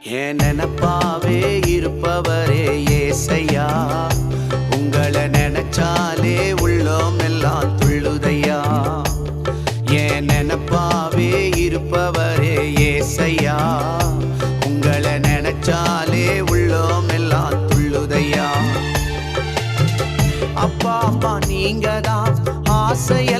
என் நினப்பாவே இருப்பவரே ஏசையா, உங்களை நினைச்சாலே உள்ளோம் எல்லாம் துள்ளுதையா. என் நினப்பாவே இருப்பவரே ஏசையா, உங்களை நினைச்சாலே உள்ளோம் எல்லாம் துள்ளுதையா. அப்பா அப்பா நீங்க தான் ஆசைய